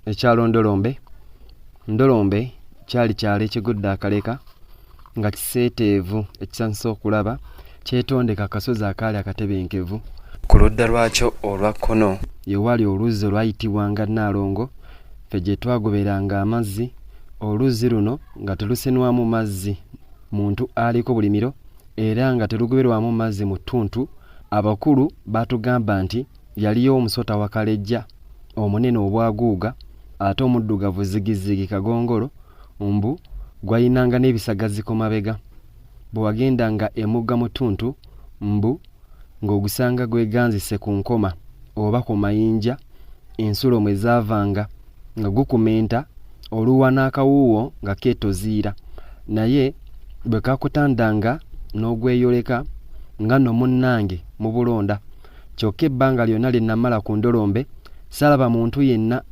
ekyalo Ndolombe. Ndolombe kyali kyalo ekigudde akaleka nga kiseeteevu ekisanyusa okulaba, kyetondeka akasozi akaali akatebenkevu. Ku ludda lwakyo olwa kkono ye wali oluzzi olwayitibwanga Nnaalongo, ffe gye twagoberanga amazzi. Oluzzi luno nga terusenwamu mazzi muntu aliko bulimiro era nga terugoberwamu mazzi mu ttuntu. Abakulu baatugamba nti yaliyo omusota wa Kalejja omunene obwaguuga ate omuddugavu zigizigi kagongolo mbu gwayinanga n'ebisagazi ku mabega. Bwe wagendanga emugga mu ttuntu mbu ng'ogusanga gweganzise ku nkoma oba ku mayinja, ensulo mwe zaavanga nga gukumenta oluwa n'akawuuwo nga keetoziira, naye bwe kakutandanga n'ogweyoleka nga nno munnange mu bulonda. Kyokka ebbanga lyonna lye namala ku Ndolombe saalaba muntu yenna